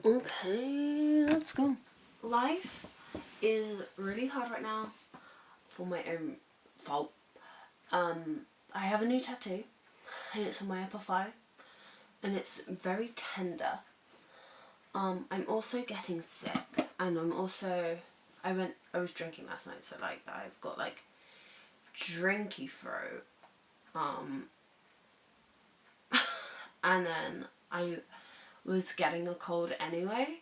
Okay, let's go. Life is really hard right now for my own fault. I have a new tattoo and it's on my upper thigh and it's very tender. I'm also getting sick and I was drinking last night, so like I've got like drinky throat. And then I was getting a cold anyway.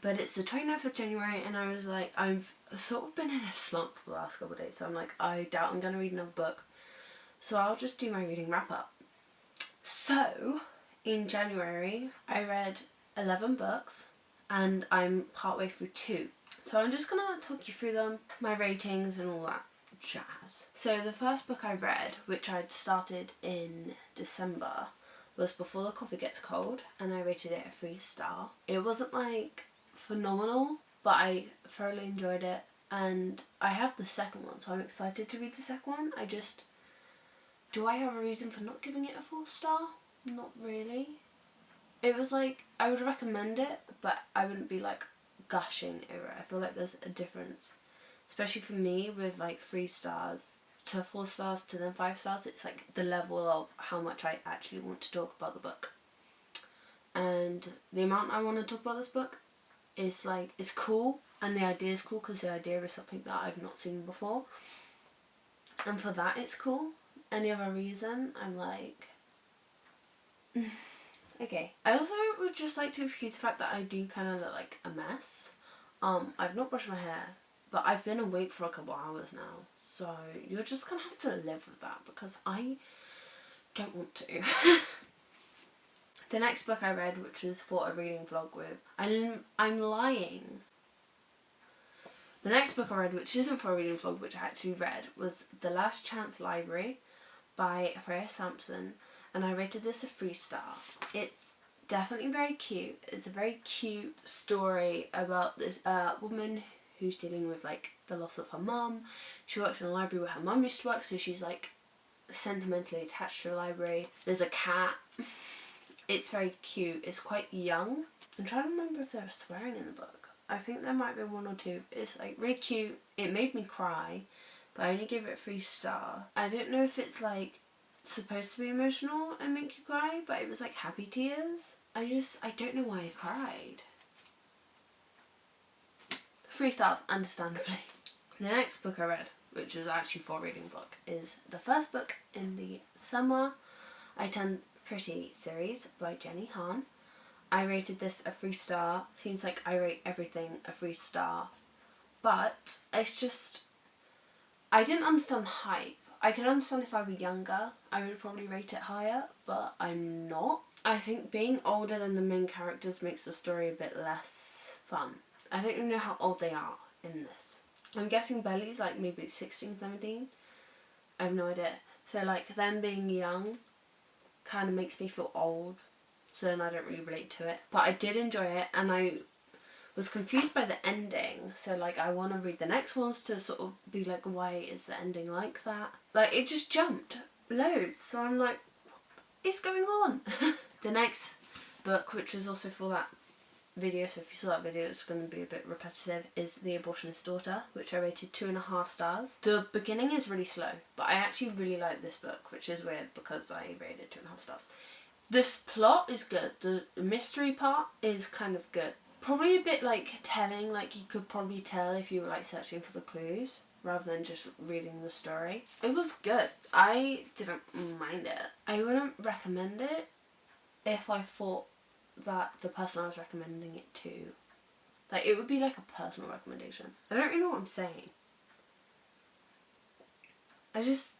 But it's the 29th of January and I was like, I've sort of been in a slump for the last couple of days, so I'm like, I doubt I'm going to read another book. So I'll just do my reading wrap up. So, in January, I read 11 books and I'm partway through 2. So I'm just going to talk you through them, my ratings and all that jazz. So the first book I read, which I'd started in December, was Before the Coffee Gets Cold, and I rated it a 3-star. It wasn't like phenomenal, but I thoroughly enjoyed it, and I have the second one, so I'm excited to read the second one. Do I have a reason for not giving it a 4-star? Not really. It was like, I would recommend it, but I wouldn't be like gushing over it. I feel like there's a difference, especially for me with like 3 stars to 4 stars to then 5 stars. It's like the level of how much I actually want to talk about the book, and the amount I want to talk about this book is like, it's cool, and the idea is cool because the idea is something that I've not seen before, and for that it's cool. Any other reason, I'm like okay. I also would just like to excuse the fact that I do kind of look like a mess. I've not brushed my hair, but I've been awake for a couple hours now, so you're just gonna have to live with that because I don't want to. The next book I read, which was for a reading vlog with, I'm lying. The next book I read, which isn't for a reading vlog, which I actually read, was The Last Chance Library by Freya Sampson, and I rated this a 3-star. It's definitely very cute. It's a very cute story about this woman who's dealing with like the loss of her mum. She works in a library where her mum used to work, so she's like sentimentally attached to the library. There's a cat. It's very cute. It's quite young. I'm trying to remember if there was swearing in the book. I think there might be 1 or 2. It's like really cute. It made me cry, but I only gave it a 3-star. I don't know if it's like supposed to be emotional and make you cry, but it was like happy tears. I don't know why I cried. 3 stars, understandably. The next book I read, which was actually for a reading vlog, is the first book in the Summer I Turned Pretty series by Jenny Han. I rated this a 3-star. Seems like I rate everything a 3-star, but it's just, I didn't understand hype. I could understand if I were younger, I would probably rate it higher, but I'm not. I think being older than the main characters makes the story a bit less fun. I don't even know how old they are in this. I'm guessing Belly's like maybe 16, 17. I have no idea. So like them being young kind of makes me feel old, so then I don't really relate to it. But I did enjoy it, and I was confused by the ending, so like I want to read the next ones to sort of be like, why is the ending like that? Like it just jumped loads, so I'm like, what is going on? The next book, which was also for that video, so if you saw that video it's going to be a bit repetitive, is The Abortionist's Daughter, which I rated 2.5 stars. The beginning is really slow, but I actually really like this book, which is weird because I rated 2.5 stars. This plot is good. The mystery part is kind of good. Probably a bit like telling, like you could probably tell if you were like searching for the clues rather than just reading the story. It was good. I didn't mind it. I wouldn't recommend it if I thought that the person I was recommending it to, like it would be like a personal recommendation. I don't really know what I'm saying. It's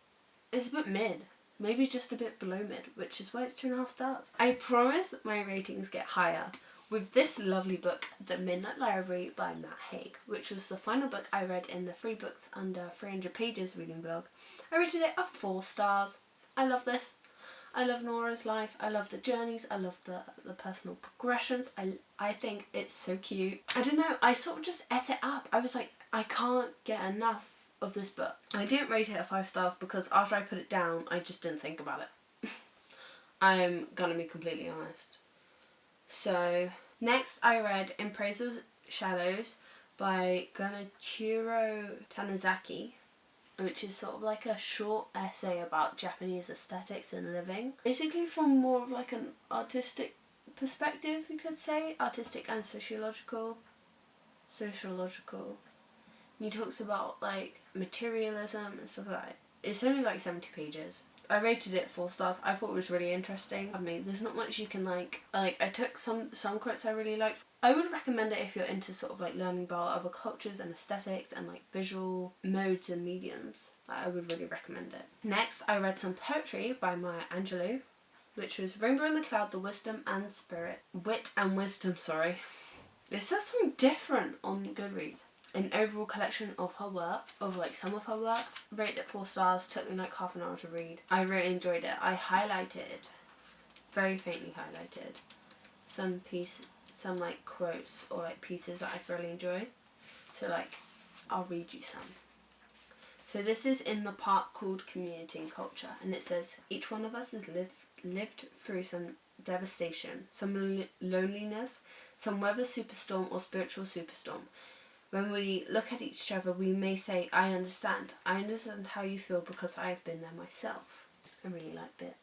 a bit mid. Maybe just a bit below mid, which is why it's 2.5 stars. I promise my ratings get higher with this lovely book, The Midnight Library by Matt Haig, which was the final book I read in the 3 books under 300 pages reading vlog. I rated it a 4 stars. I love this. I love Nora's life. I love the journeys. I love the personal progressions. I think it's so cute. I don't know, I sort of just ate it up. I was like, I can't get enough of this book. I didn't rate it a 5 stars because after I put it down, I just didn't think about it. I'm gonna be completely honest. So Next, I read In Praise of Shadows by Gunichiro Tanizaki, which is sort of like a short essay about Japanese aesthetics and living. Basically from more of like an artistic perspective, you could say. Artistic and sociological. And he talks about like materialism and stuff like that. It's only like 70 pages. I rated it 4 stars. I thought it was really interesting. I mean, there's not much you can like I took some quotes I really liked. I would recommend it if you're into sort of like learning about other cultures and aesthetics and like visual modes and mediums. I would really recommend it. Next, I read some poetry by Maya Angelou, which was Rainbow in the Cloud, the Wit and Wisdom, sorry. It says something different on Goodreads. An overall collection of her work, of like some of her works. Rated it 4 stars, took me like half an hour to read. I really enjoyed it. I highlighted, very faintly highlighted, some like quotes or like pieces that I thoroughly enjoyed. So like, I'll read you some. So this is in the part called Community and Culture, and it says, each one of us has lived through some devastation, some loneliness, some weather superstorm or spiritual superstorm. When we look at each other, we may say, I understand how you feel because I have been there myself. I really liked it.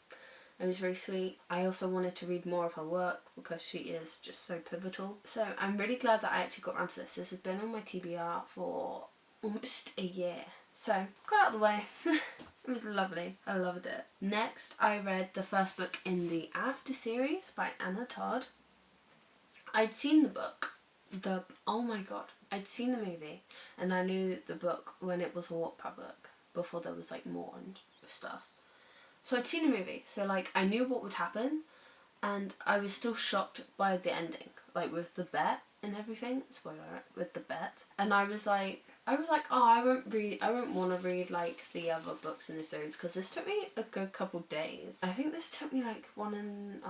It was very sweet. I also wanted to read more of her work because she is just so pivotal. So I'm really glad that I actually got around to this. This has been on my TBR for almost a year. So, got out of the way. It was lovely. I loved it. Next, I read the first book in the After series by Anna Todd. I'd seen the book. Oh my god. I'd seen the movie and I knew the book when it was a Wattpad book, before there was like more and stuff. So I'd seen the movie, so like I knew what would happen, and I was still shocked by the ending, like with the bet and everything. Spoiler alert, with the bet. And I was like, oh, I won't want to read like the other books in the series because this took me a good couple days. I think this took me like 1.5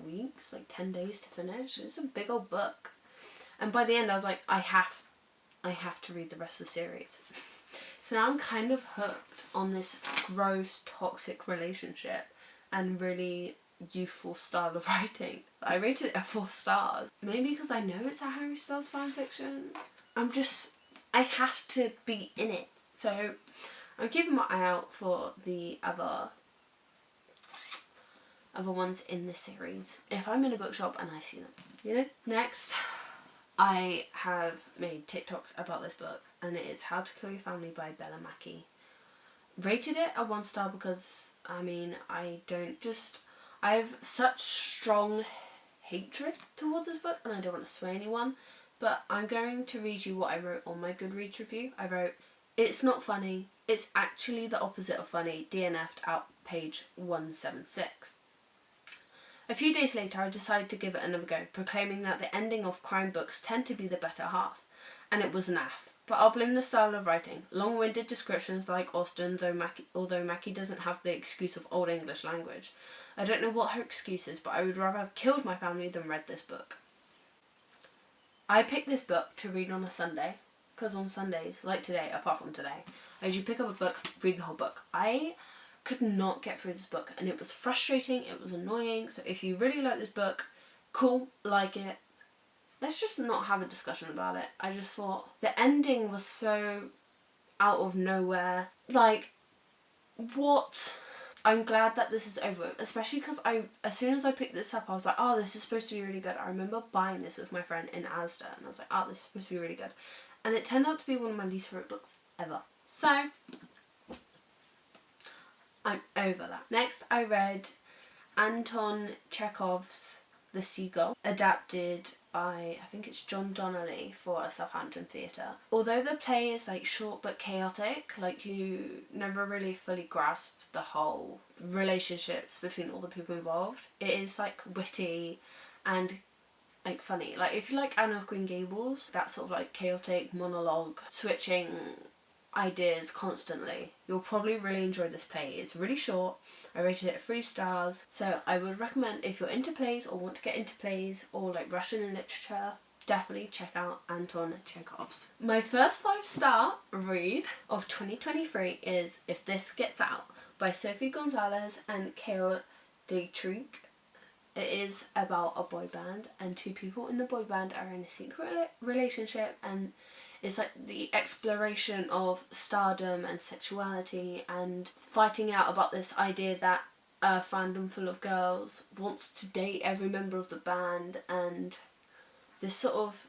weeks, like 10 days to finish. It's a big old book. And by the end I was like, I have to read the rest of the series. So now I'm kind of hooked on this gross, toxic relationship and really youthful style of writing. I rated it at 4 stars. Maybe because I know it's a Harry Styles fanfiction. I have to be in it. So I'm keeping my eye out for the other ones in this series. If I'm in a bookshop and I see them, you know? Next, I have made TikToks about this book, and it is How to Kill Your Family by Bella Mackie. Rated it a 1 star because, I mean, I have such strong hatred towards this book, and I don't want to sway anyone, but I'm going to read you what I wrote on my Goodreads review. I wrote, it's not funny, it's actually the opposite of funny, DNF'd out page 176. A few days later, I decided to give it another go, proclaiming that the ending of crime books tend to be the better half, and it was an naff. But I'll blame the style of writing. Long-winded descriptions like Austen, although Mackie doesn't have the excuse of Old English language. I don't know what her excuse is, but I would rather have killed my family than read this book. I picked this book to read on a Sunday, because on Sundays, like today, apart from today, I usually pick up a book, read the whole book. I could not get through this book, and it was frustrating, it was annoying. So if you really like this book, cool, like it, let's just not have a discussion about it. I just thought the ending was so out of nowhere. Like, what? I'm glad that this is over, especially because as soon as I picked this up, I was like, oh, this is supposed to be really good. I remember buying this with my friend in Asda, and I was like, oh, this is supposed to be really good. And it turned out to be one of my least favourite books ever. So, I'm over that. Next, I read Anton Chekhov's The Seagull, adapted by, I think it's John Donnelly for a Southampton theatre. Although the play is like short but chaotic, like you never really fully grasp the whole relationships between all the people involved, it is like witty and like funny. Like if you like Anne of Green Gables, that sort of like chaotic monologue, switching ideas constantly, you'll probably really enjoy this play. It's really short. I rated it 3 stars. So I would recommend, if you're into plays or want to get into plays or like Russian literature, definitely check out Anton Chekhov's. My first 5-star read of 2023 is If This Gets Out by Sophie Gonzalez and Kale Dietrich. It is about a boy band, and two people in the boy band are in a secret relationship, and it's like the exploration of stardom and sexuality and fighting out about this idea that a fandom full of girls wants to date every member of the band, and this sort of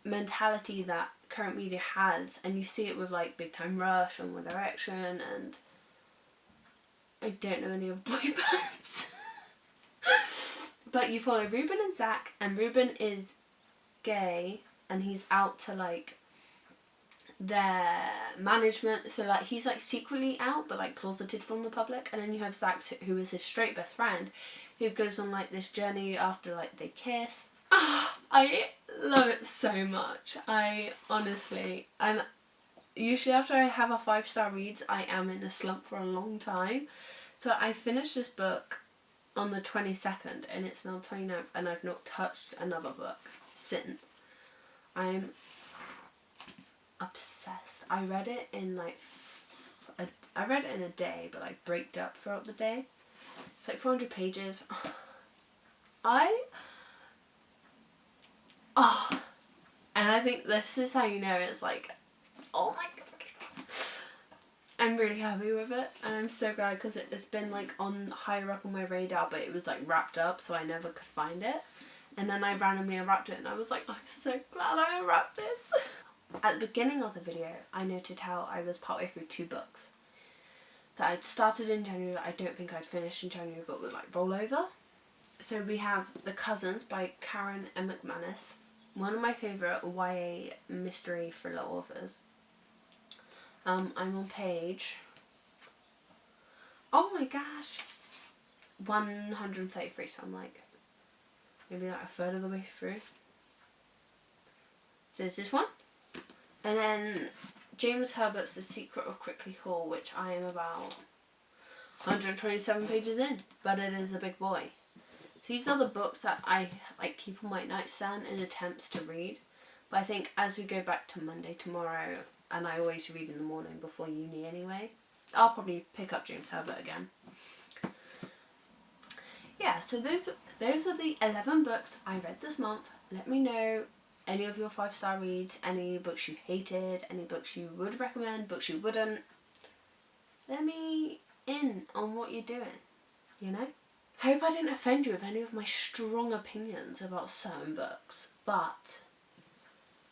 mentality that current media has, and you see it with like Big Time Rush and One Direction, and I don't know any of boy bands. But you follow Ruben and Zach, and Ruben is gay and he's out to like their management, so like he's like secretly out but like closeted from the public. And then you have Zach, who is his straight best friend, who goes on like this journey after like they kiss. I love it so much. I honestly, and usually after I have a 5-star reads, I am in a slump for a long time. So I finished this book on the 22nd and it's now 29th, and I've not touched another book since. I'm obsessed. I read it in like I read it in a day, but like breaked up throughout the day. It's like 400 pages. And I think this is how you know it's like, oh my god. I'm really happy with it, and I'm so glad, because it's been like on higher up on my radar, but it was like wrapped up, so I never could find it. And then I randomly unwrapped it and I was like, I'm so glad I unwrapped this. At the beginning of the video, I noted how I was partway through 2 books that I'd started in January that I don't think I'd finish in January but would like roll over. So we have The Cousins by Karen M. McManus, one of my favourite YA mystery thriller authors. I'm on page, oh my gosh, 133, so I'm like maybe like a third of the way through. So there's this one. And then James Herbert's The Secret of Crickley Hall, which I am about 127 pages in, but it is a big boy. So these are the books that I like keep on my nightstand in attempts to read. But I think as we go back to Monday tomorrow, and I always read in the morning before uni anyway, I'll probably pick up James Herbert again. Yeah, so those are the 11 books I read this month. Let me know any of your 5-star reads, any books you hated, any books you would recommend, books you wouldn't. Let me in on what you're doing, you know? I hope I didn't offend you with any of my strong opinions about certain books, but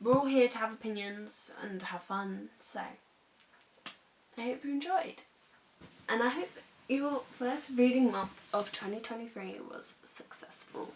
we're all here to have opinions and have fun, so I hope you enjoyed. And I hope your first reading month of 2023 was successful.